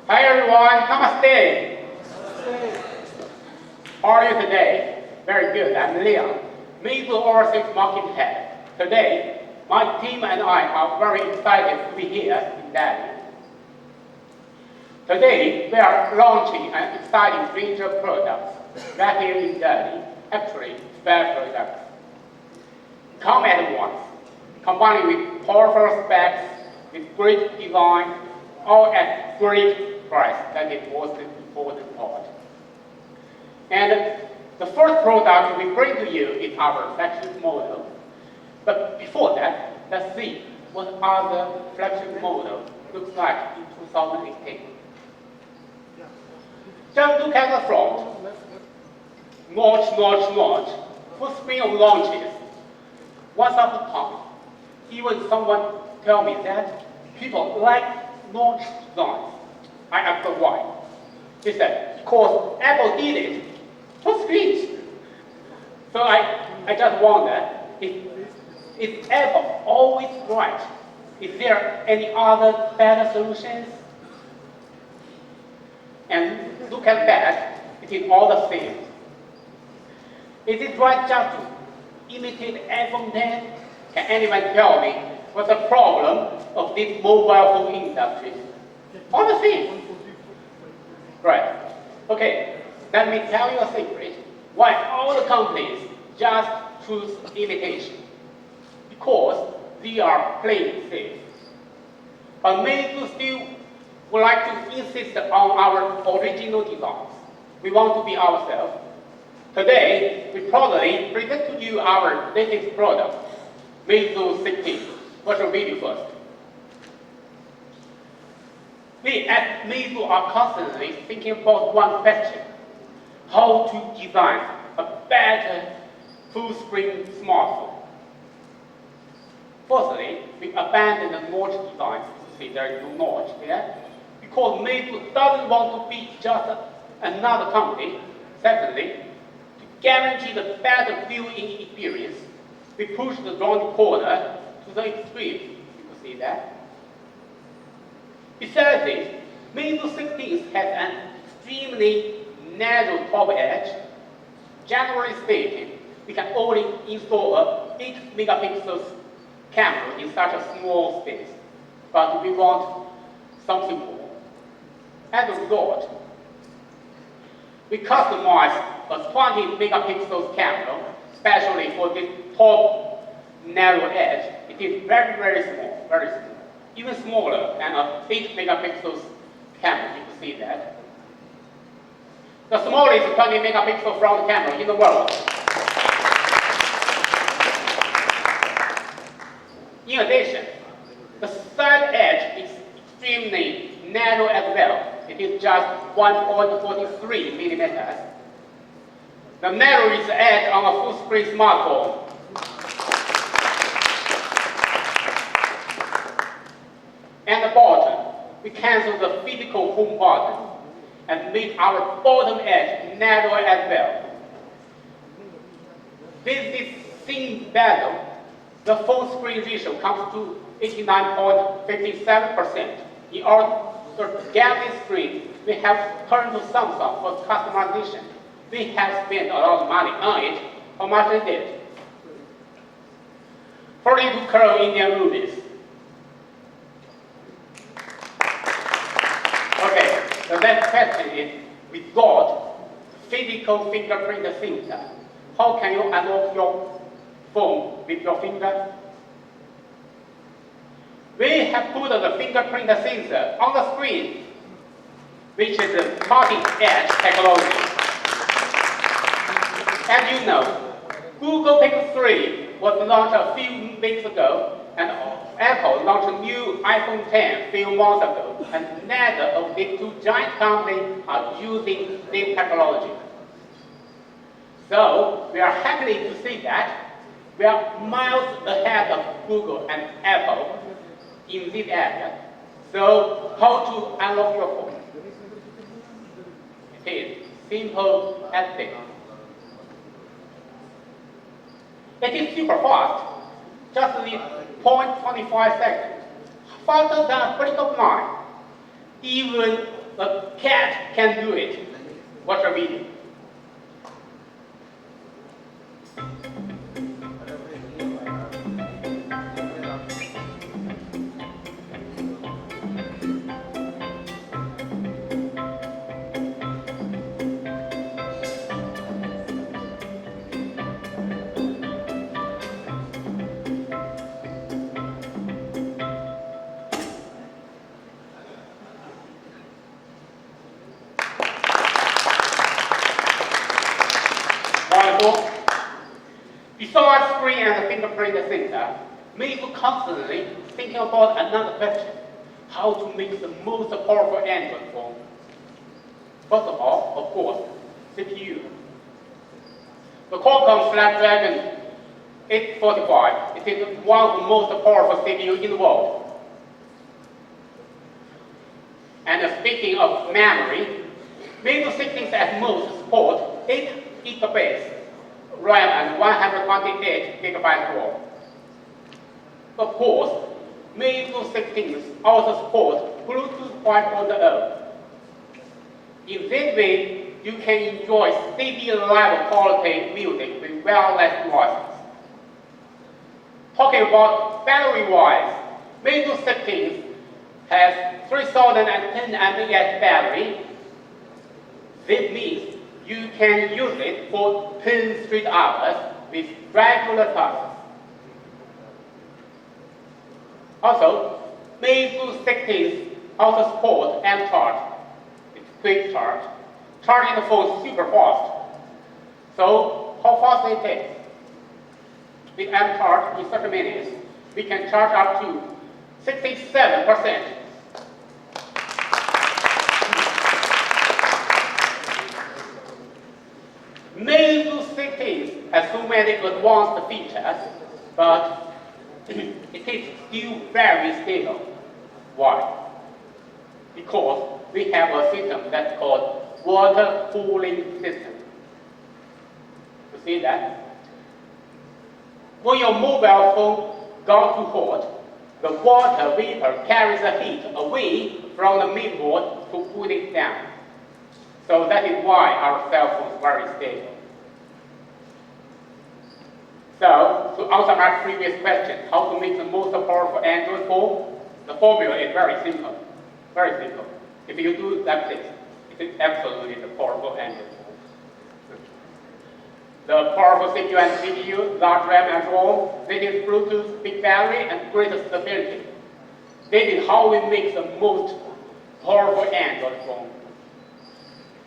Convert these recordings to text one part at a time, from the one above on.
Hi everyone, namaste. How are you today? Very good, I'm Leon, Meizu Overseas Market Head. Today, my team and I are very excited to be here in Delhi. Today, we are launching an exciting range of products right here in Delhi, actually, spare products. Come at once, combining with powerful specs, with great design, all at great price. That is the most important part. And the first product we bring to you is our flagship model. But before that, let's see what other flagship model looks like in 2018. Just look at the front. Notch. Full screen of launches. Once upon a time, even someone tell me that people like notch designs. I asked why. He said, because Apple did it. Full screens. So I just wonder, is Apple always right? Is there any other better solutions? And look at that, it is all the same. Is it right just to imitate iPhone 10? Can anyone tell me what's the problem of this mobile phone industry? All the same. Right. Okay, let me tell you a secret. Why all the companies just choose imitation? Because they are playing safe. But Meizu still would like to insist on our original designs. We want to be ourselves. Today, we proudly present to you our latest product, Meizu 16. Watch the video first. We at Meizu are constantly thinking about one question: how to design a better full-screen smartphone. Firstly, we abandoned the notch design. See, there is no notch here, because Meizu doesn't want to be just another company. Secondly, to guarantee the better viewing experience, we push the round corner to the extreme. You can see that. Besides this, Meizu 16 has an extremely narrow top edge. Generally speaking, we can only install a 8 megapixels camera in such a small space, but we want something more. As a result, we customize a 20 megapixels camera, especially for this top narrow edge. It is very small, very small. Even smaller than a 8 megapixels camera, you can see that. The smallest 20 megapixel front camera in the world. In addition, the side edge is extremely narrow as well. It is just 1.43 millimeters. The narrowest edge on a full-screen smartphone. And the bottom, we cancel the physical home button and make our bottom edge narrow as well. With this thin bezel, the full screen ratio comes to 89.57%. In order to get this screen, we have turned to Samsung for customization. We have spent a lot of money on it. How much is it? 42 crore Indian rupees. Okay, the next question is, without physical fingerprint sensor, how can you unlock your phone with your finger? We have put the fingerprint sensor on the screen, which is a cutting-edge technology. As you know, Google Pixel 3 was launched a few weeks ago, and Apple launched a new iPhone 10 a few months ago, and neither of these two giant companies are using this technology. So, we are happy to see that we are miles ahead of Google and Apple in this area. So, how to unlock your phone? It is simple as this. It is super fast, just need 0.25 seconds, faster than a blink of an eye. Even a cat can do it. Watch a video. Wonderful. Besides screen and fingerprint sensor, Meizu constantly thinking about another question: how to make the most powerful Android phone. First of all, of course, CPU. The Qualcomm Snapdragon 845 is one of the most powerful CPU in the world. And speaking of memory, Meizu 16 at most support 8 GB RAM and 128 GB ROM. Of course, Meizu 16 also supports Bluetooth 5.0. In this way, you can enjoy CD-level quality music with wireless devices. Talking about battery-wise, Meizu 16 has 3010 mAh battery. This means you can use it for 10 straight hours with regular tasks. Also, Meizu 16 also supports M-Charge. It's quick charge. Charging the phone super fast. So, how fast it takes? With M-Charge, in 30 minutes, we can charge up to 67%. Meizu 16 has so many advanced features, but it is still very stable. Why? Because we have a system that's called water cooling system. You see that? When your mobile phone got too hot, the water vapor carries the heat away from the mainboard to cool it down. So that is why our cell phone is very stable. So, to answer my previous question, how to make the most powerful Android phone, the formula is very simple. Very simple. If you do like this, it is absolutely the powerful Android phone. The powerful CPU and CPU, large RAM and ROM, this is Bluetooth, big battery, and greater stability. This is how we make the most powerful Android phone.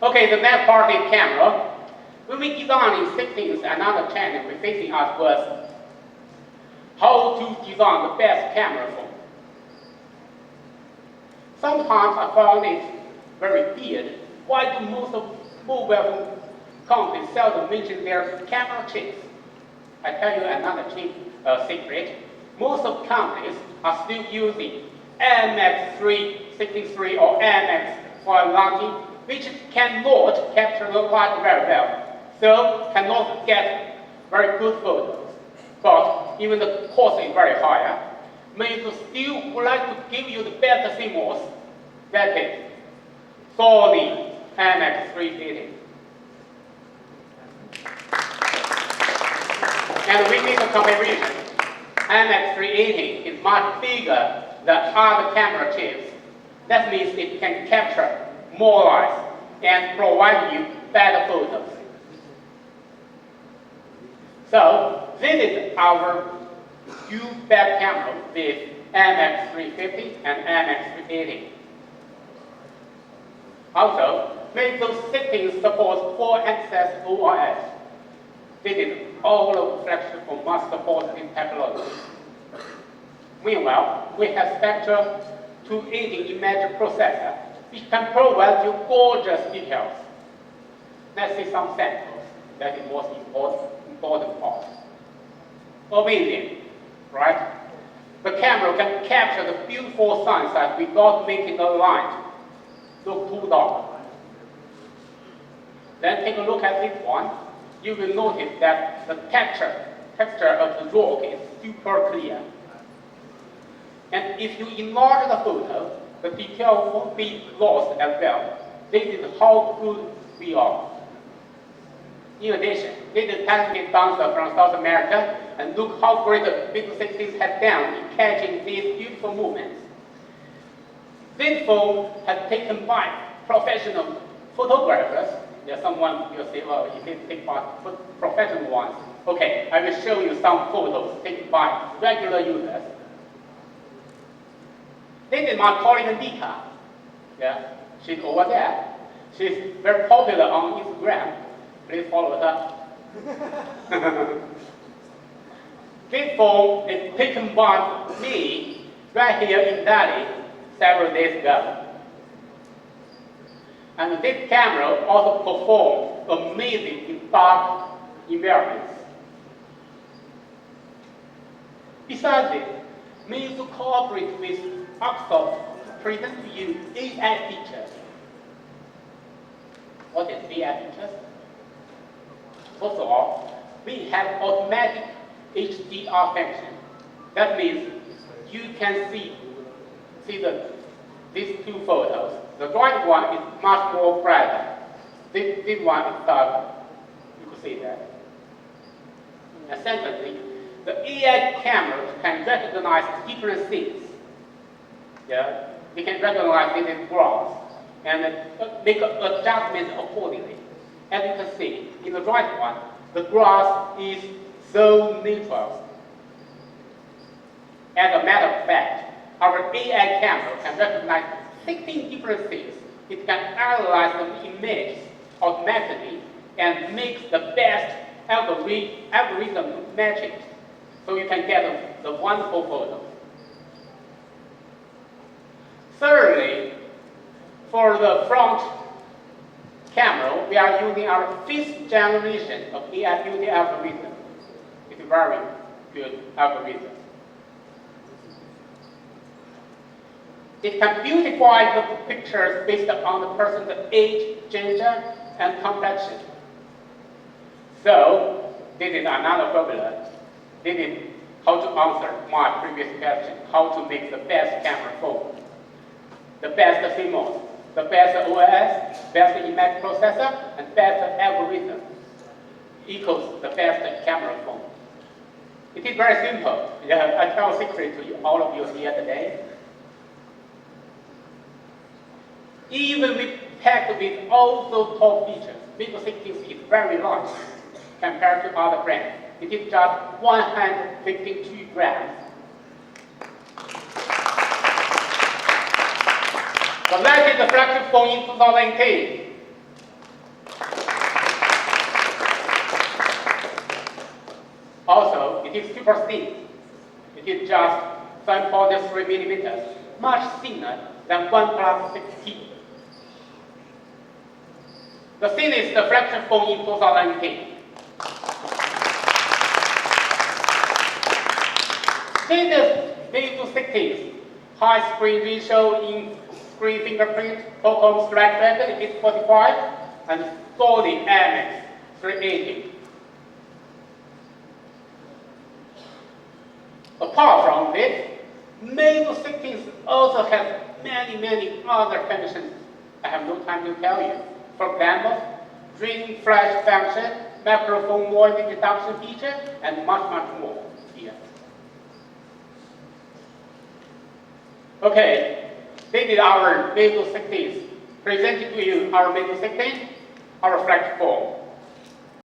Okay, the next part is camera. When we design in 16, another challenge we're facing us was how to design the best camera phone. Sometimes I found it very weird. Why do most of mobile phone companies seldom mention their camera chips? I tell you another secret. Most of companies are still using MX363 or MX590, which cannot capture the light very well, so cannot get very good photos. But even the cost is very high, Meizu still would like to give you the better CMOS, that is Sony MX380. And we make a comparison. MX380 is much bigger than other camera chips. That means it can capture more light and provide you better photos. So this is our dual back camera with MX350 and MX380. Also, Meizu 16 supports 4-axis OIS. This is all of flagship for mass supporting technology. Meanwhile, we have Spectra 280 image processor, which can provide you gorgeous details. Let's see some samples. That is most important part. Amazing, right? The camera can capture the beautiful sunset without making the light look too dark. Then take a look at this one. You will notice that the texture of the rock is super clear. And if you enlarge the photo, the detail won't be lost as well. This is how good we are. In addition, this is talented dancer from South America, and look how great the Meizu 16 has done in catching these beautiful movements. This film has taken by professional photographers. There's someone will say, well, you can take by professional ones. Okay, I will show you some photos taken by regular users. This is my colleague Nika. Yeah, she's over there. She's very popular on Instagram. Please follow her. This phone is taken by me right here in Delhi several days ago. And this camera also performs amazing in dark environments. Besides this, Meizu cooperates with Microsoft to present to you AI features. What is AI features? First of all, we have automatic HDR function. That means you can see these two photos. The right one is much more brighter. This one is darker. You can see that. And secondly, the AI camera can recognize different things. Yeah, it can recognize this is grass and make adjustments accordingly. As you can see, in the right one, the grass is so neutral. As a matter of fact, our AI camera can recognize 16 different things. It can analyze the image automatically and makes the best algorithm matching, so you can get the wonderful photo. Thirdly, for the front camera, we are using our 5th generation of AI beauty algorithm. It's a very good algorithm. It can beautify the pictures based upon the person's age, gender, and complexion. So, this is another formula. This is how to answer my previous question, how to make the best camera phone. The best CMOS, the best OS, best image processor, and best algorithm equals the best camera phone. It is very simple. Yeah, I tell a secret to you, all of you here today. Even with packed with all those top features, Meizu 16 is very light compared to other brands. It is just 152 grams. The latest flagship phone in 2018. Also, it is super thin. It is just 7.3 millimeters, much thinner than OnePlus 6T. The thinnest flagship phone in 2018. This is Meizu 16. High screen ratio in screen fingerprint, Qualcomm Snapdragon 845, and solid IMX 380. Apart from this, Meizu 16 also has many other functions I have no time to tell you. For example, dream flash function, microphone noise reduction feature, and much more here. Okay, this is our Meizu 16. Presented to you our Meizu 16, our flagship phone.